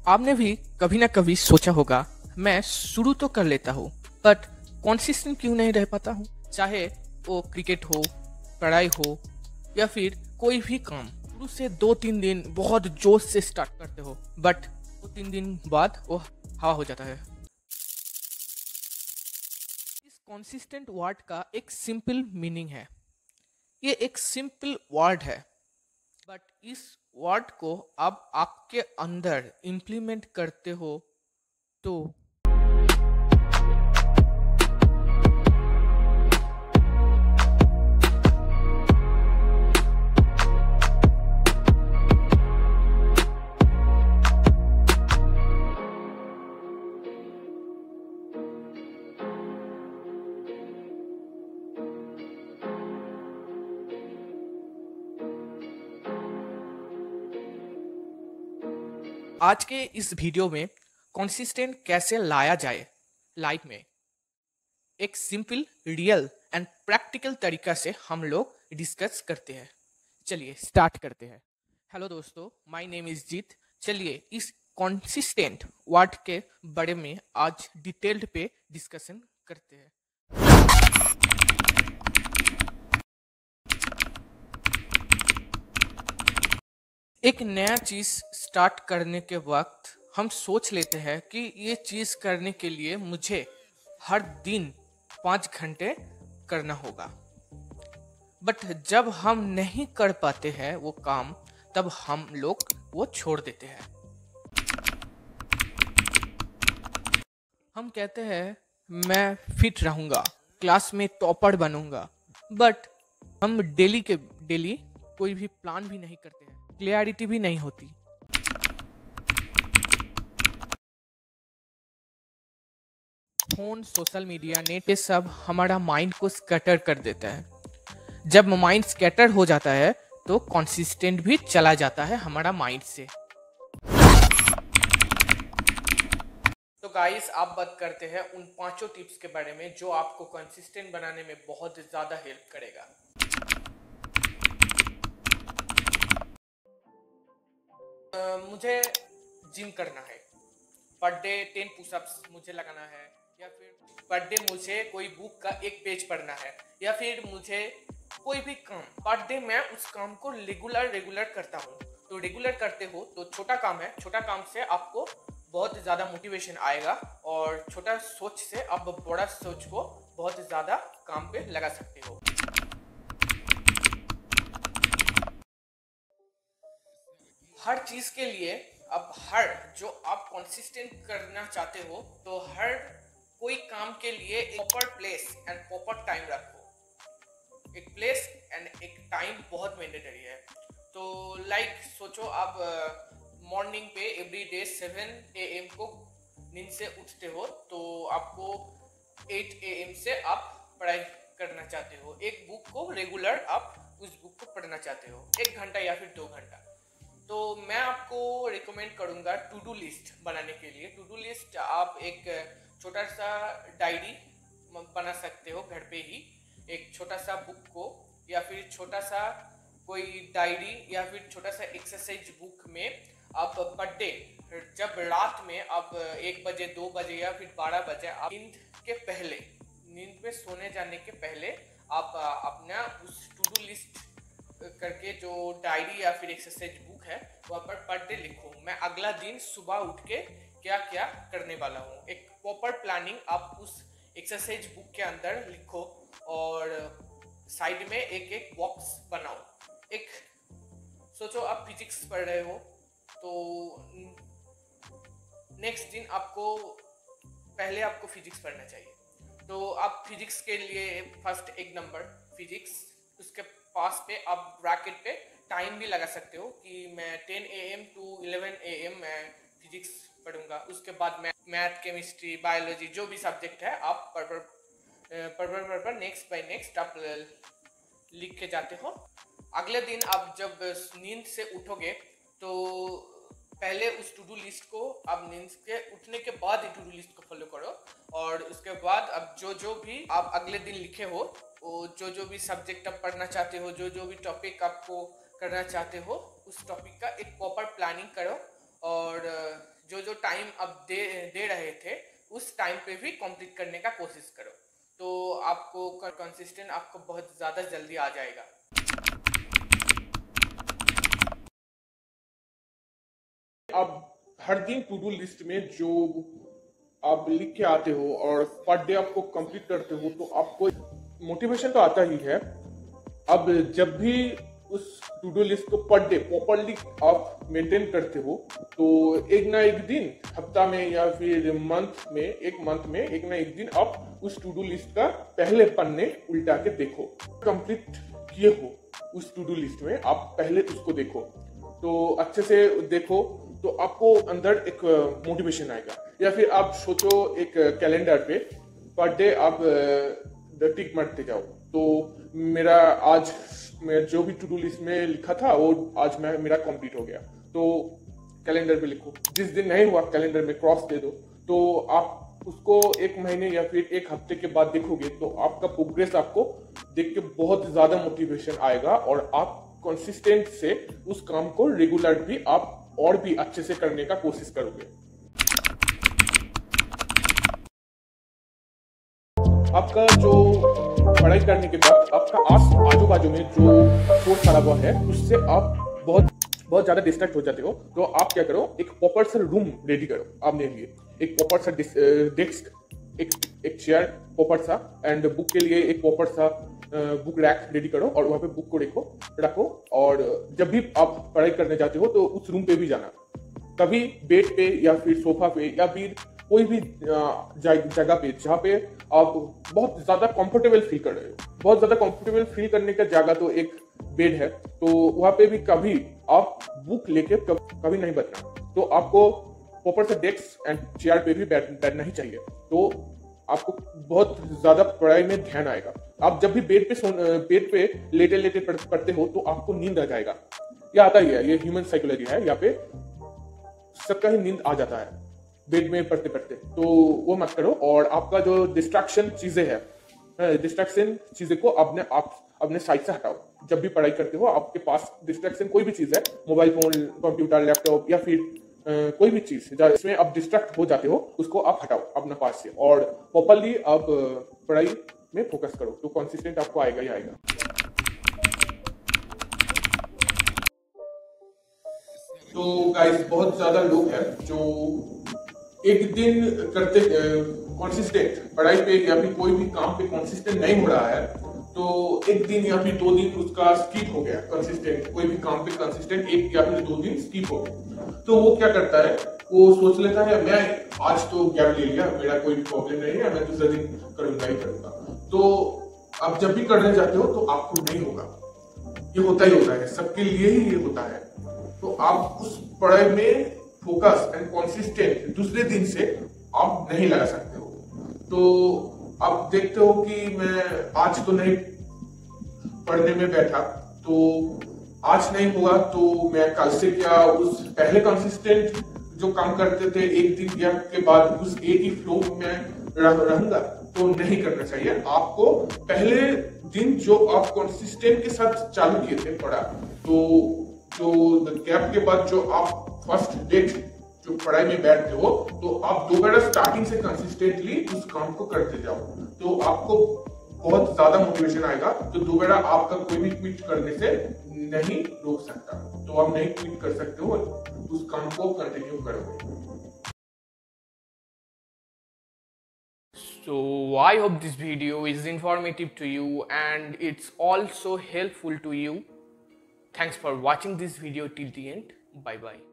आपने भी कभी ना कभी सोचा होगा, मैं शुरू तो कर लेता हूँ बट कॉन्सिस्टेंट क्यों नहीं रह पाता हूँ। चाहे वो क्रिकेट हो, पढ़ाई हो या फिर कोई भी काम, शुरू से 2-3 दिन बहुत जोश से स्टार्ट करते हो बट 2-3 दिन बाद वो हवा हो जाता है। इस कॉन्सिस्टेंट वर्ड का एक सिंपल मीनिंग है। ये एक सिंपल वर्ड है बट इस वर्ड को आप आपके अंदर इम्प्लीमेंट करते हो तो आज के इस वीडियो में कंसिस्टेंट कैसे लाया जाए लाइफ में, एक सिंपल, रियल एंड प्रैक्टिकल तरीका से हम लोग डिस्कस करते हैं। चलिए स्टार्ट करते हैं। हेलो दोस्तों, माय नेम इज जीत। चलिए इस कंसिस्टेंट वर्ड के बारे में आज डिटेल्ड पे डिस्कशन करते हैं। एक नया चीज स्टार्ट करने के वक्त हम सोच लेते हैं कि ये चीज करने के लिए मुझे हर दिन 5 घंटे करना होगा, बट जब हम नहीं कर पाते हैं वो काम, तब हम लोग वो छोड़ देते हैं। हम कहते हैं मैं फिट रहूंगा, क्लास में टॉपर बनूंगा, बट हम डेली के डेली कोई भी प्लान भी नहीं करते हैं, क्लियरिटी भी नहीं होती। फोन, सोशल मीडिया, नेट, ये सब हमारा माइंड को स्कैटर कर देता है। जब माइंड स्कैटर हो जाता है तो कंसिस्टेंट भी चला जाता है हमारा माइंड से। तो गाइस, आप बात करते हैं उन 5 टिप्स के बारे में जो आपको कंसिस्टेंट बनाने में बहुत ज़्यादा हेल्प करेगा। मुझे जिम करना है, पर डे 10 पुशअप्स मुझे लगाना है, या फिर पर डे मुझे कोई बुक का एक पेज पढ़ना है, या फिर मुझे कोई भी काम पर डे मैं उस काम को रेगुलर करता हूँ। तो रेगुलर करते हो तो छोटा काम है, छोटा काम से आपको बहुत ज़्यादा मोटिवेशन आएगा और छोटा सोच से आप बड़ा सोच को बहुत ज़्यादा काम पे लगा सकते हो। हर चीज़ के लिए अब हर जो आप कंसिस्टेंट करना चाहते हो तो हर कोई काम के लिए एक proper place and proper time रखो। एक प्लेस एंड एक टाइम बहुत मैंडेटरी है। तो लाइक सोचो, आप मॉर्निंग पे एवरी डे 7 AM को नींद से उठते हो, तो आपको 8 AM से आप पढ़ाई करना चाहते हो। एक बुक को रेगुलर आप उस बुक को पढ़ना चाहते हो 1 घंटा या फिर 2 घंटा। तो मैं आपको रिकमेंड करूंगा टू डू लिस्ट बनाने के लिए। टू डू लिस्ट आप एक छोटा सा डायरी बना सकते हो घर पे ही, एक छोटा सा बुक को, या फिर छोटा सा कोई डायरी या फिर छोटा सा एक्सरसाइज बुक में आप पर डे, जब रात में आप 1 बजे 2 बजे या फिर 12 बजे आप नींद में सोने जाने के पहले आप अपना उस टू डू लिस्ट करके जो डायरी या फिर एक्सरसाइज बुक है वहाँ पर डे लिखो, मैं अगला दिन सुबह उठ के क्या क्या करने वाला हूँ। एक प्रॉपर प्लानिंग आप उस एक्सरसाइज बुक के अंदर लिखो और साइड में एक एक बॉक्स बनाओ। एक सोचो आप फिजिक्स पढ़ रहे हो, तो नेक्स्ट दिन पहले आपको फिजिक्स पढ़ना चाहिए, तो आप फिजिक्स के लिए फर्स्ट एक नंबर फिजिक्स, उसके पास पे आप ब्रैकेट पे टाइम भी लगा सकते हो कि मैं 10 AM to 11 AM मैं फिजिक्स पढ़ूंगा। उसके बाद मैथ, केमिस्ट्री, बायोलॉजी जो भी सब्जेक्ट है आप पर नेक्स्ट बाय नेक्स्ट आप लिख के जाते हो। अगले दिन आप जब नींद से उठोगे तो पहले उस टू डू लिस्ट को आप नींद के उठने के बाद ही टू डू लिस्ट को फॉलो करो, और उसके बाद अब जो भी आप अगले दिन लिखे हो, वो जो भी सब्जेक्ट आप पढ़ना चाहते हो, जो भी टॉपिक आपको करना चाहते हो, उस टॉपिक का एक प्रॉपर प्लानिंग करो। और जो टाइम अब दे रहे थे उस टाइम पे भी कंप्लीट करने का कोशिश करो, तो आपको कंसिस्टेंट आपको बहुत ज़्यादा जल्दी आ जाएगा। आप हर दिन टू डू लिस्ट में जो आप लिख के आते हो और पर डे आपको कंप्लीट करते हो तो आपको मोटिवेशन तो आता ही है। अब जब भी उस टू डू लिस्ट को पर डे प्रॉपरली आप मेंटेन करते हो तो एक ना एक दिन, हफ्ता में या फिर मंथ में, एक ना एक दिन आप उस टू डू लिस्ट का पहले पन्ने उल्टा के देखो, कंप्लीट किए हो उस टू डू लिस्ट में, आप पहले उसको देखो, तो अच्छे से देखो तो आपको अंदर एक मोटिवेशन आएगा। या फिर आप सोचो एक कैलेंडर पे पर डे आप टिक मारते जाओ, तो मेरा आज मैं जो भी टू डू लिस्ट में लिखा था वो आज मेरा कंप्लीट हो गया, तो कैलेंडर पे लिखो। जिस दिन नहीं हुआ कैलेंडर में क्रॉस दे दो, तो आप उसको एक महीने या फिर एक हफ्ते के बाद देखोगे तो आपका प्रोग्रेस आपको देख के बहुत ज्यादा मोटिवेशन आएगा और आप कंसिस्टेंट से उस काम को रेगुलर भी आप और भी अच्छे से करने का कोशिश करोगे। आपका जो पढ़ाई करने के बाद आपका आजू बाजू में जो शोर शराबा है उससे आप बहुत ज्यादा डिस्ट्रैक्ट हो जाते हो, तो आप क्या करो, एक प्रॉपर सा रूम रेडी करो अपने लिए, एक प्रॉपर सा डेस्क, एक चेयर प्रॉपर सा, एंड बुक के लिए एक प्रॉपर सा बुक रैक रेडी करो और वहां पे बुक को रखो। और जब भी आप पढ़ाई करने जाते हो तो उस रूम पे भी जाना, कभी बेड पे या फिर सोफा पे या फिर कोई भी जगह पे जहाँ पे आप बहुत ज्यादा कंफर्टेबल फील कर रहे हो। बहुत ज्यादा कंफर्टेबल फील करने का जगह तो एक बेड है, तो वहां पे भी कभी आप बुक लेके कभी नहीं बैठना, तो आपको प्रॉपर से डेस्क एंड चेयर पे भी बैठना ही चाहिए, तो आपको बहुत ज्यादा पढ़ाई में ध्यान आएगा। आप जब भी बेड पे लेटे पढ़ते हो तो आपको नींद आ जाएगा, ये आता ही है, ये ह्यूमन साइकोलॉजी है, यहाँ पे सबका ही नींद आ जाता है बेड में पढ़ते पढ़ते, तो वो मत करो। और आपका जो डिस्ट्रैक्शन चीजें को अपने साइड से हटाओ। जब भी पढ़ाई करते हो आपके पास डिस्ट्रैक्शन कोई भी चीज है, मोबाइल फोन, कंप्यूटर, लैपटॉप या फिर कोई भी चीज जिसमें आप डिस्ट्रैक्ट हो जाते हो उसको आप हटाओ अपना पास से और प्रॉपरली आप पढ़ाई में फोकस करो, तो कंसिस्टेंट आपको आएगा ही आएगा। तो गाइस बहुत ज्यादा लोग हैं जो एक दिन करते कंसिस्टेंट पढ़ाई पे या फिर कोई भी काम पे कंसिस्टेंट नहीं हो रहा है, तो एक दिन या फिर 2 दिन उसका स्किप हो गया, कंसिस्टेंट कोई भी काम पे कंसिस्टेंट 1 या फिर 2 दिन स्किप हो गया, तो वो क्या करता है, वो सोच लेता है मैं आज तो गैप ले लिया, मेरा कोई प्रॉब्लम नहीं है, मैं दूसरे दिन करूंगा ही करूंगा। तो आप जब भी करने जाते हो तो आपको नहीं होगा, ये होता ही होता है, सबके लिए ही ये होता है। तो आप उस पढ़ाई में फोकस एंड कंसिस्टेंट दूसरे दिन से आप नहीं लगा सकते हो। तो आप देखते हो कि मैं आज तो नहीं पढ़ने में बैठा, तो आज नहीं हुआ तो मैं कल से क्या उस पहले कंसिस्टेंट जो काम करते थे एक दिन गैप के बाद उस एक ही फ्लो में रहूंगा, तो नहीं करना चाहिए। आपको पहले दिन जो आप कंसिस्टेंट के साथ चालू किए थे पढ़ा, तो जो गैप के बाद जो आप फर्स्ट डेट जो पढ़ाई में बैठते हो, तो आप दोबारा स्टार्टिंग से कंसिस्टेंटली उस काम को करते जाओ, तो आपको बहुत ज्यादा मोटिवेशन आएगा, तो दोबारा आपका कोई भी क्विट करने से नहीं रोक सकता, तो आप नहीं क्विट कर सकते हो, उस काम को कंटिन्यू करोगे। So I hope this video is informative to you and it's also helpful to you. Thanks for watching this video till the end. Bye bye.